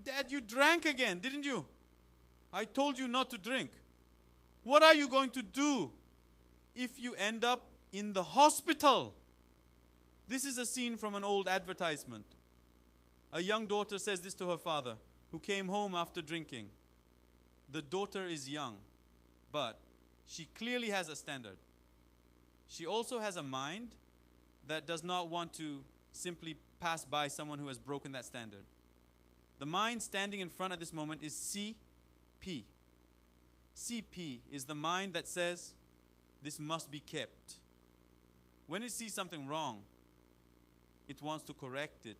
Dad, you drank again, didn't you? I told you not to drink. What are you going to do if you end up in the hospital? This is a scene from an old advertisement. A young daughter says this to her father, who came home after drinking. The daughter is young, but she clearly has a standard. She also has a mind that does not want to simply pass by someone who has broken that standard. The mind standing in front at this moment is CP. CP is the mind that says, this must be kept. When it sees something wrong, it wants to correct it.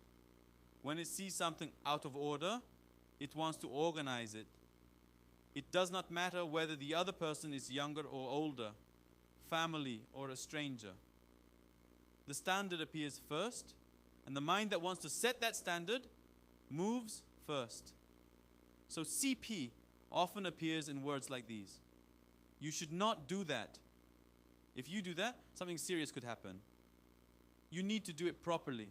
When it sees something out of order, it wants to organize it. It does not matter whether the other person is younger or older, family or a stranger. The standard appears first, and the mind that wants to set that standard moves first. So CP often appears in words like these. You should not do that. If you do that, something serious could happen. You need to do it properly.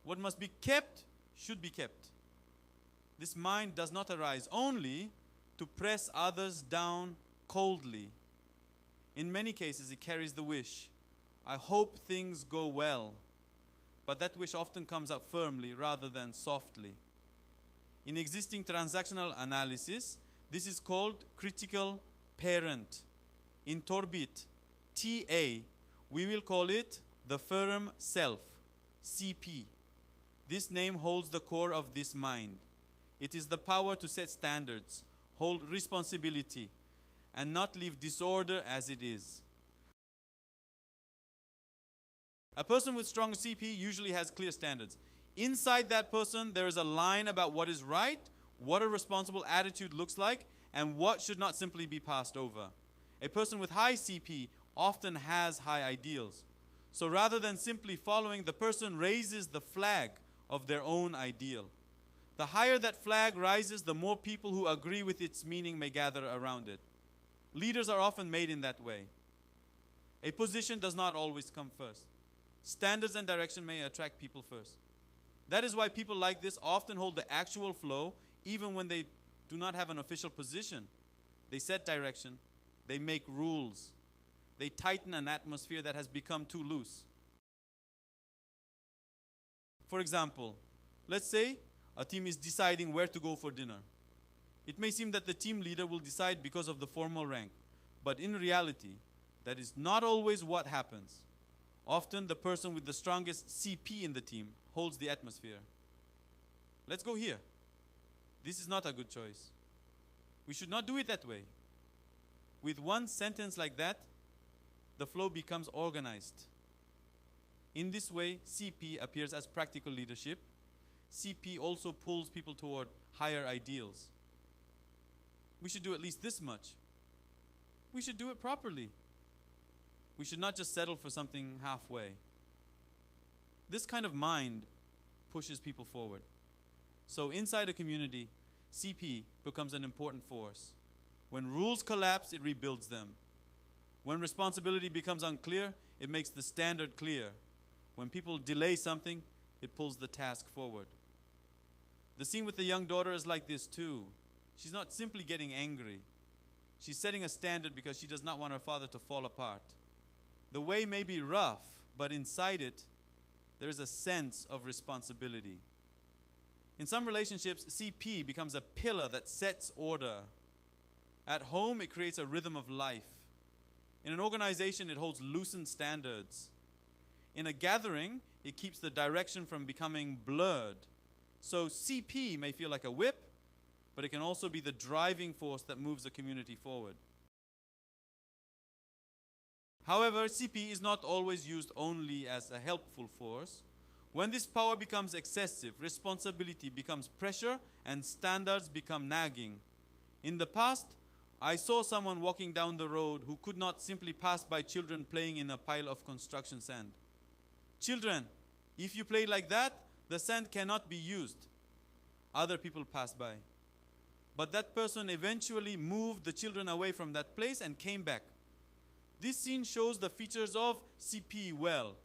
What must be kept should be kept. This mind does not arise only to press others down coldly. In many cases, it carries the wish, I hope things go well. But that wish often comes up firmly rather than softly. In existing transactional analysis, this is called critical parent. In Torbit TA, we will call it the firm self, CP. This name holds the core of this mind. It is the power to set standards, hold responsibility, and not leave disorder as it is. A person with strong CP usually has clear standards. Inside that person, there is a line about what is right, what a responsible attitude looks like, and what should not simply be passed over. A person with high CP often has high ideals. So rather than simply following, the person raises the flag of their own ideal. The higher that flag rises, the more people who agree with its meaning may gather around it. Leaders are often made in that way. A position does not always come first. Standards and direction may attract people first. That is why people like this often hold the actual flow even when they do not have an official position. They set direction. They make rules. They tighten an atmosphere that has become too loose. For example, let's say a team is deciding where to go for dinner. It may seem that the team leader will decide because of the formal rank, but in reality, that is not always what happens. Often, the person with the strongest CP in the team holds the atmosphere. Let's go here. This is not a good choice. We should not do it that way. With one sentence like that, the flow becomes organized. In this way, CP appears as practical leadership. CP also pulls people toward higher ideals. We should do at least this much. We should do it properly. We should not just settle for something halfway. This kind of mind pushes people forward. So inside a community, CP becomes an important force. When rules collapse, it rebuilds them. When responsibility becomes unclear, it makes the standard clear. When people delay something, it pulls the task forward. The scene with the young daughter is like this too. She's not simply getting angry. She's setting a standard because she does not want her father to fall apart. The way may be rough, but inside it, there is a sense of responsibility. In some relationships, CP becomes a pillar that sets order. At home, it creates a rhythm of life. In an organization, it holds loosened standards. In a gathering, it keeps the direction from becoming blurred. So CP may feel like a whip, but it can also be the driving force that moves the community forward. However, CP is not always used only as a helpful force. When this power becomes excessive, responsibility becomes pressure and standards become nagging. In the past, I saw someone walking down the road who could not simply pass by children playing in a pile of construction sand. Children, if you play like that, the sand cannot be used. Other people passed by. But that person eventually moved the children away from that place and came back. This scene shows the features of CP well.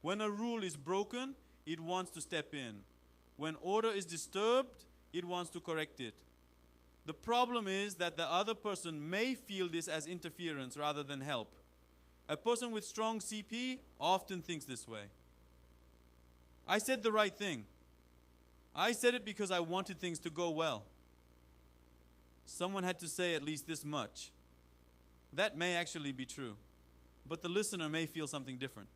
When a rule is broken, it wants to step in. When order is disturbed, it wants to correct it. The problem is that the other person may feel this as interference rather than help. A person with strong CP often thinks this way. I said the right thing. I said it because I wanted things to go well. Someone had to say at least this much. That may actually be true, but the listener may feel something different.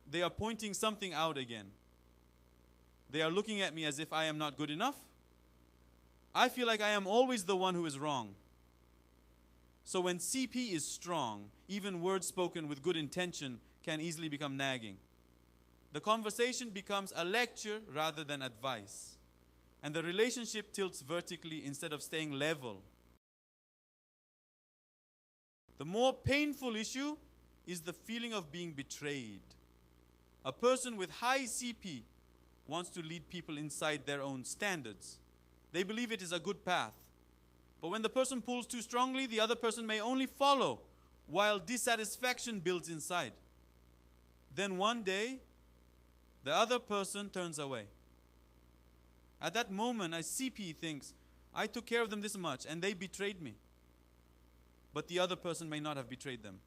They are pointing something out again. They are looking at me as if I am not good enough. I feel like I am always the one who is wrong. So when CP is strong, even words spoken with good intention can easily become nagging. The conversation becomes a lecture rather than advice. And the relationship tilts vertically instead of staying level. The more painful issue is the feeling of being betrayed. A person with high CP wants to lead people inside their own standards. They believe it is a good path. But when the person pulls too strongly, the other person may only follow, while dissatisfaction builds inside. Then one day, the other person turns away. At that moment, a CP thinks, I took care of them this much and they betrayed me. But the other person may not have betrayed them.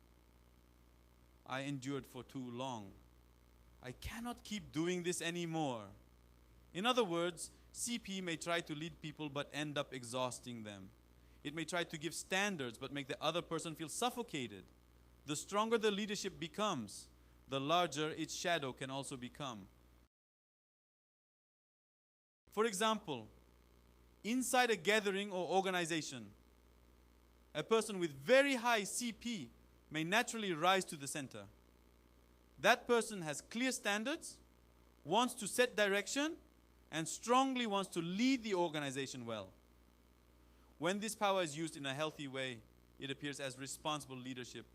I endured for too long. I cannot keep doing this anymore. In other words, CP may try to lead people but end up exhausting them. It may try to give standards but make the other person feel suffocated. The stronger the leadership becomes, the larger its shadow can also become. For example, inside a gathering or organization, a person with very high CP may naturally rise to the center. That person has clear standards, wants to set direction, and strongly wants to lead the organization well. When this power is used in a healthy way, it appears as responsible leadership.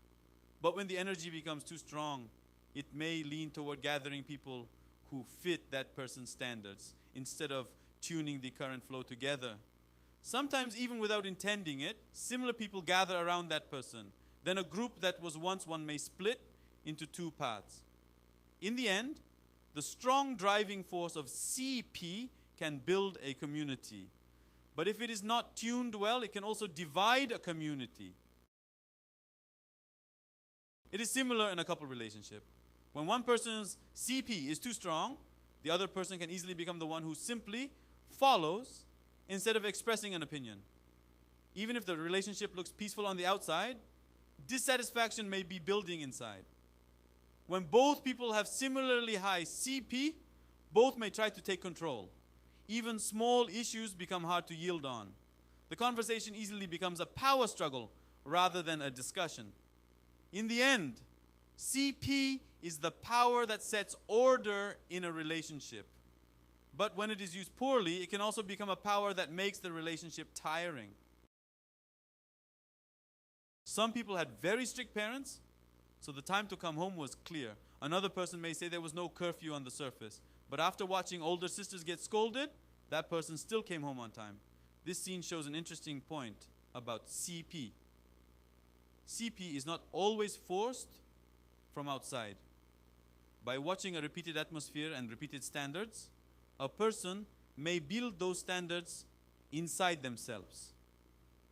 But when the energy becomes too strong, it may lean toward gathering people who fit that person's standards instead of tuning the current flow together. Sometimes, even without intending it, similar people gather around that person. Then a group that was once one may split into two paths. In the end, the strong driving force of CP can build a community. But if it is not tuned well, it can also divide a community. It is similar in a couple relationship. When one person's CP is too strong, the other person can easily become the one who simply follows instead of expressing an opinion. Even if the relationship looks peaceful on the outside, dissatisfaction may be building inside. When both people have similarly high CP, both may try to take control. Even small issues become hard to yield on. The conversation easily becomes a power struggle rather than a discussion. In the end, CP is the power that sets order in a relationship. But when it is used poorly, it can also become a power that makes the relationship tiring. Some people had very strict parents, so the time to come home was clear. Another person may say there was no curfew on the surface, but after watching older sisters get scolded, that person still came home on time. This scene shows an interesting point about CP. CP is not always forced from outside. By watching a repeated atmosphere and repeated standards, a person may build those standards inside themselves.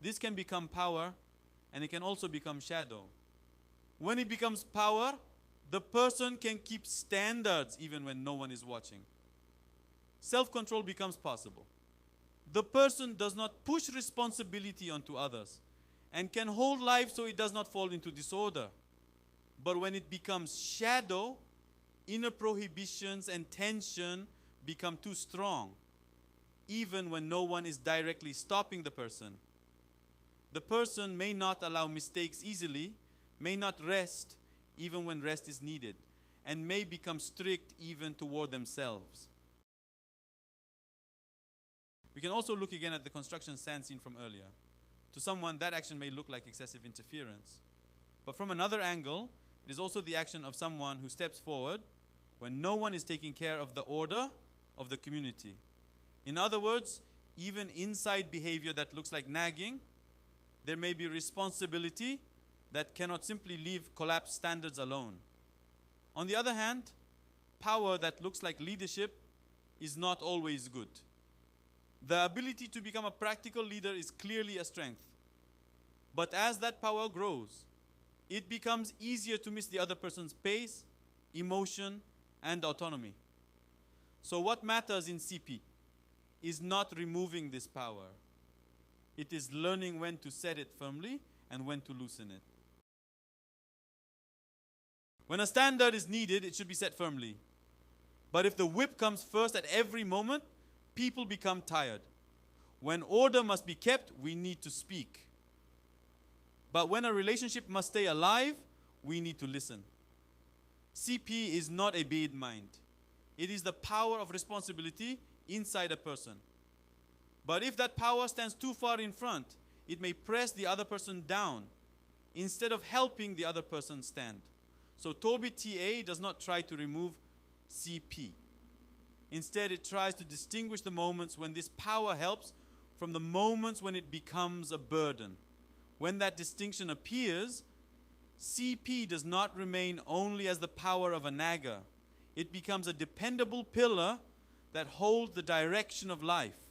This can become power, and it can also become shadow. When it becomes power, the person can keep standards even when no one is watching. Self-control becomes possible. The person does not push responsibility onto others and can hold life so it does not fall into disorder. But when it becomes shadow, inner prohibitions and tension become too strong, even when no one is directly stopping the person. The person may not allow mistakes easily, may not rest even when rest is needed, and may become strict even toward themselves. We can also look again at the construction sand scene from earlier. To someone, that action may look like excessive interference. But from another angle, it is also the action of someone who steps forward when no one is taking care of the order of the community. In other words, even inside behavior that looks like nagging, there may be responsibility that cannot simply leave collapsed standards alone. On the other hand, power that looks like leadership is not always good. The ability to become a practical leader is clearly a strength. But as that power grows, it becomes easier to miss the other person's pace, emotion, and autonomy. So what matters in CP is not removing this power. It is learning when to set it firmly and when to loosen it. When a standard is needed, it should be set firmly. But if the whip comes first at every moment, people become tired. When order must be kept, we need to speak. But when a relationship must stay alive, we need to listen. CP is not a bad mind. It is the power of responsibility inside a person. But if that power stands too far in front, it may press the other person down instead of helping the other person stand. So Torbit TA does not try to remove CP. Instead, it tries to distinguish the moments when this power helps from the moments when it becomes a burden. When that distinction appears, CP does not remain only as the power of a nagger. It becomes a dependable pillar that holds the direction of life.